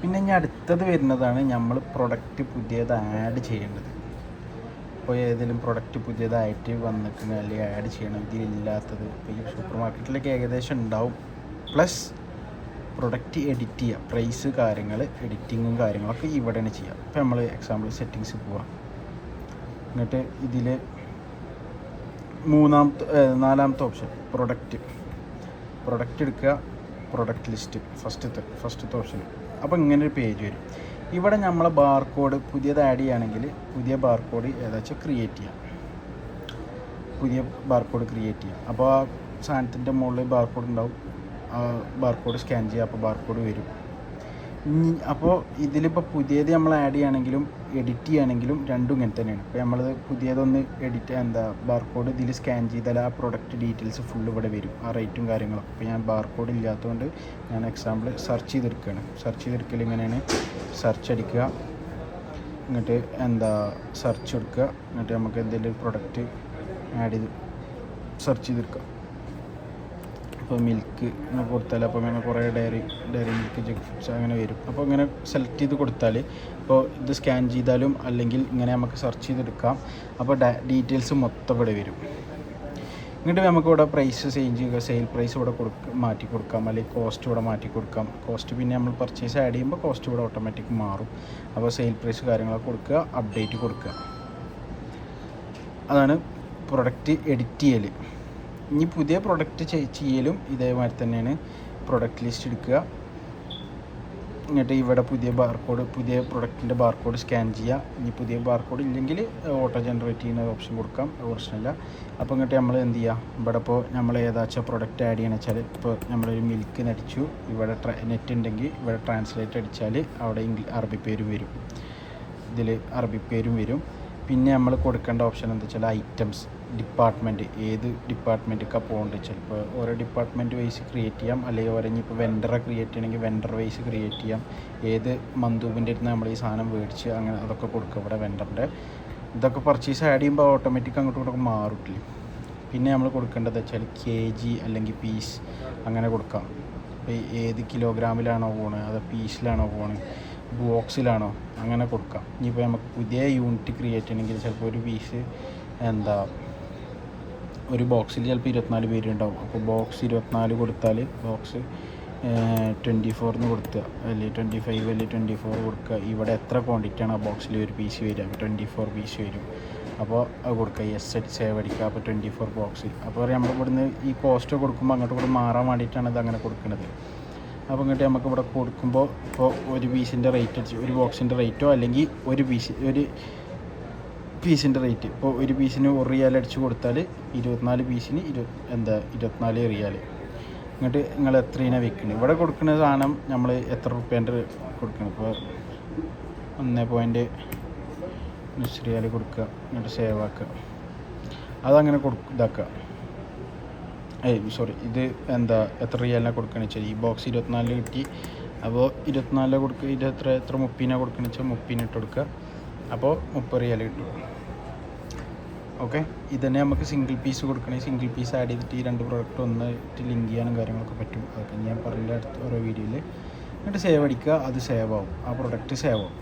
പിന്നെ ഇനി അടുത്തത് വരുന്നതാണ് നമ്മൾ പ്രൊഡക്റ്റ് പുതിയത് ആഡ് ചെയ്യേണ്ടത്. ഇപ്പോൾ ഏതെങ്കിലും പ്രൊഡക്റ്റ് പുതിയതായിട്ട് വന്നിട്ടുണ്ട് അല്ലെങ്കിൽ ആഡ് ചെയ്യണം, ഇതിലില്ലാത്തത് ഇപ്പോൾ ഈ സൂപ്പർ മാർക്കറ്റിലേക്ക് ഏകദേശം ഉണ്ടാവും. പ്ലസ് പ്രൊഡക്റ്റ് എഡിറ്റ് ചെയ്യുക, പ്രൈസ് കാര്യങ്ങൾ എഡിറ്റിങ്ങും കാര്യങ്ങളൊക്കെ ഇവിടെയാണ് ചെയ്യുക. ഇപ്പോൾ നമ്മൾ എക്സാമ്പിൾ സെറ്റിങ്സ് പോവാം. എന്നിട്ട് ഇതിൽ നാലാമത്തെ ഓപ്ഷൻ പ്രൊഡക്റ്റ് എടുക്കുക, പ്രൊഡക്റ്റ് ലിസ്റ്റ് ഫസ്റ്റത്തെ ഓപ്ഷൻ. അപ്പോൾ ഇങ്ങനെ ഒരു പേജ് വരും. ഇവിടെ നമ്മളെ ബാർകോഡ് പുതിയത് ആഡ് ചെയ്യുകയാണെങ്കിൽ പുതിയ ബാർകോഡ് ഏതാച്ചാൽ ക്രിയേറ്റ് ചെയ്യാം. അപ്പോൾ ആ സാധനത്തിൻ്റെ മുകളിൽ ബാർകോഡ് ഉണ്ടാവും. ആ ബാർകോഡ് സ്കാൻ ചെയ്യുക, അപ്പോൾ ബാർകോഡ് വരും. അപ്പോൾ ഇതിലിപ്പോൾ പുതിയത് നമ്മൾ ആഡ് ചെയ്യുകയാണെങ്കിലും എഡിറ്റ് ചെയ്യുകയാണെങ്കിലും രണ്ടും ഇങ്ങനെ തന്നെയാണ്. ഇപ്പോൾ നമ്മളത് പുതിയതൊന്ന് ബാർകോഡ് ഇതിൽ സ്കാൻ ചെയ്താൽ ആ പ്രൊഡക്റ്റ് ഡീറ്റെയിൽസ് ഫുള്ള് ഇവിടെ വരും, ആ റേറ്റും കാര്യങ്ങളും. അപ്പോൾ ഞാൻ ബാർകോഡ് ഇല്ലാത്തതുകൊണ്ട് ഞാൻ എക്സാമ്പിൾ സെർച്ച് ചെയ്തെടുക്കൽ ഇങ്ങനെയാണ്. സെർച്ച് അടിക്കുക, എന്നിട്ട് സെർച്ച് കൊടുക്കുക, എന്നിട്ട് നമുക്ക് എന്തെങ്കിലും ഒരു പ്രൊഡക്റ്റ് ആഡ് ചെയ്ത് സെർച്ച് ചെയ്തെടുക്കുക. ഇപ്പോൾ മിൽക്ക് ഇങ്ങനെ കൊടുത്താൽ അപ്പോൾ അങ്ങനെ കുറേ ഡയറി മിൽക്ക്, ജഗ് ഫുഡ്സ് അങ്ങനെ വരും. അപ്പോൾ ഇങ്ങനെ സെലക്ട് ചെയ്ത് കൊടുത്താൽ ഇപ്പോൾ ഇത് സ്കാൻ ചെയ്താലും അല്ലെങ്കിൽ ഇങ്ങനെ നമുക്ക് സെർച്ച് ചെയ്തെടുക്കാം. അപ്പോൾ ഡീറ്റെയിൽസ് മൊത്തം ഇവിടെ വരും. എന്നിട്ട് നമുക്ക് ഇവിടെ പ്രൈസ് ചേഞ്ച് ചെയ്യുക, സെയിൽ പ്രൈസ് ഇവിടെ മാറ്റി കൊടുക്കാം, അല്ലെങ്കിൽ കോസ്റ്റ് ഇവിടെ മാറ്റി കൊടുക്കാം. കോസ്റ്റ് പിന്നെ നമ്മൾ പർച്ചേസ് ആഡ് ചെയ്യുമ്പോൾ കോസ്റ്റ് ഇവിടെ ഓട്ടോമാറ്റിക് മാറും. അപ്പോൾ സെയിൽ പ്രൈസ് കാര്യങ്ങളൊക്കെ കൊടുക്കുക, അപ്ഡേറ്റ് കൊടുക്കുക. അതാണ് പ്രൊഡക്റ്റ് എഡിറ്റ് ചെയ്യൽ. ഇനി പുതിയ പ്രൊഡക്റ്റ് ചെയ്യലും ഇതേമാതിരി തന്നെയാണ്. പ്രൊഡക്റ്റ് ലിസ്റ്റ് എടുക്കുക, എന്നിട്ട് ഇവിടെ പുതിയ പ്രൊഡക്റ്റിൻ്റെ ബാർകോഡ് സ്കാൻ ചെയ്യുക. ഇനി പുതിയ ബാർകോഡ് ഇല്ലെങ്കിൽ ഓട്ടോ ജനറേറ്റ് ചെയ്യുന്ന ഓപ്ഷൻ കൊടുക്കാം, പ്രശ്നമില്ല. അപ്പോൾ ഇങ്ങോട്ട് നമ്മൾ എന്ത് ചെയ്യുക, ഇവിടെ ഇപ്പോൾ നമ്മൾ ഏതാച്ചാൽ പ്രൊഡക്റ്റ് ആഡ് ചെയ്യണമെന്ന് വെച്ചാൽ ഇപ്പോൾ നമ്മളൊരു മിൽക്ക് അടിച്ചു, ഇവിടെ നെറ്റ് ഉണ്ടെങ്കിൽ ഇവിടെ ട്രാൻസ്ലേറ്റ് അടിച്ചാൽ അവിടെ അറബി പേരും വരും, ഇതിൽ അറബി പേരും വരും. പിന്നെ നമ്മൾ കൊടുക്കേണ്ട ഓപ്ഷൻ എന്താ വെച്ചാൽ ഐറ്റംസ്, ഡിപ്പാർട്ട്മെൻറ്റ്, ഏത് ഡിപ്പാർട്ട്മെൻറ്റിലേക്കാണ് പോകേണ്ടത്. ചിലപ്പോൾ ഓരോ ഡിപ്പാർട്ട്മെൻറ്റ് വൈസ് ക്രിയേറ്റ് ചെയ്യാം, അല്ലെങ്കിൽ ഓരോ ഇപ്പോൾ വെണ്ടറെ ക്രിയേറ്റ് ചെയ്യണമെങ്കിൽ വെണ്ടർ വൈസ് ക്രിയേറ്റ് ചെയ്യാം. ഏത് മന്ദൂബിൻ്റെ അടുത്ത് നമ്മൾ ഈ സാധനം മേടിച്ച് അങ്ങനെ അതൊക്കെ കൊടുക്കുക. ഇവിടെ വെണ്ടറിൻ്റെ ഇതൊക്കെ പർച്ചേസ് ആഡ് ചെയ്യുമ്പോൾ ഓട്ടോമാറ്റിക് അങ്ങോട്ടും ഇങ്ങോട്ടും മാറിട്ടില്ല. പിന്നെ നമ്മൾ കൊടുക്കേണ്ടത് വെച്ചാൽ kg അല്ലെങ്കിൽ പീസ് അങ്ങനെ കൊടുക്കാം. ഇപ്പോൾ ഏത് കിലോഗ്രാമിലാണോ പോണത്, അത് പീസിലാണോ പോണത്, ബോക്സിലാണോ, അങ്ങനെ കൊടുക്കാം. ഇനിയിപ്പോൾ നമുക്ക് പുതിയ യൂണിറ്റ് ക്രിയേറ്റ് ചെയ്യണമെങ്കിൽ ചിലപ്പോൾ ഒരു പീസ് ഒരു ബോക്സിൽ ചിലപ്പോൾ 24 പേര് ഉണ്ടാവും. അപ്പോൾ ബോക്സ് 24 കൊടുത്താൽ ബോക്സ് 24 കൊടുക്കുക, അല്ലെങ്കിൽ 25 അല്ലെങ്കിൽ 24 കൊടുക്കുക. ഇവിടെ എത്ര ക്വാണ്ടിറ്റിയാണ് ആ ബോക്സിൽ ഒരു പീസ് വരിക, 24 പീസ് വരും. അപ്പോൾ അത് കൊടുക്കുക, സേവ് അടിക്കുക. അപ്പോൾ 24 ബോക്സ്. അപ്പോൾ നമ്മൾ ഇവിടുന്ന് ഈ കോസ്റ്റ് കൊടുക്കുമ്പോൾ അങ്ങോട്ട് കൂടെ മാറാൻ വേണ്ടിയിട്ടാണ് ഇത് അങ്ങനെ കൊടുക്കുന്നത്. അപ്പോൾ ഇങ്ങോട്ട് നമുക്ക് ഇവിടെ കൊടുക്കുമ്പോൾ ഇപ്പോൾ ഒരു പീസിൻ്റെ റേറ്റ് അടിച്ച് ഒരു ബോക്സിൻ്റെ റേറ്റോ അല്ലെങ്കിൽ ഒരു പീസിൻ്റെ റേറ്റ് ഇപ്പോൾ ഒരു പീസിന് 1 റിയാൽ അടിച്ച് കൊടുത്താൽ 24 പീസിന് 24 റിയാൽ. എന്നിട്ട് നിങ്ങൾ എത്രയാണ് വിൽക്കുന്നത്, ഇവിടെ കൊടുക്കുന്ന സാധനം നമ്മൾ എത്ര റുപ്യേൻ്റെ കൊടുക്കണം. ഇപ്പോൾ 1.9 റിയാൽ കൊടുക്കുക, എന്നിട്ട് സേവ് ആക്കുക. അതങ്ങനെ ഇതാക്കുക. ഇത് എത്ര റിയാലിനാണ് കൊടുക്കണമെന്ന് വെച്ചാൽ ഈ ബോക്സ് 24 കിട്ടി. അപ്പോൾ 24 കൊടുക്കുക. ഇത് എത്ര 30 കൊടുക്കണമെന്ന് വെച്ചാൽ 30 ഇട്ട് കൊടുക്കുക. അപ്പോൾ 30 റിയാൽ കിട്ടും. ഓക്കെ, ഇതന്നെ നമുക്ക് സിംഗിൾ പീസ് കൊടുക്കണമെങ്കിൽ സിംഗിൾ പീസ് ആഡ് ചെയ്തിട്ട് ഈ 2 പ്രോഡക്റ്റ് ഒന്നിട്ട് ലിങ്ക് ചെയ്യാനും കാര്യങ്ങളൊക്കെ പറ്റും. അതൊക്കെ ഞാൻ പറഞ്ഞ അടുത്ത ഓരോ വീഡിയോയിൽ. എന്നിട്ട് സേവ് അടിക്കുക, അത് സേവ് ആവും, ആ പ്രൊഡക്റ്റ് സേവ് ആവും.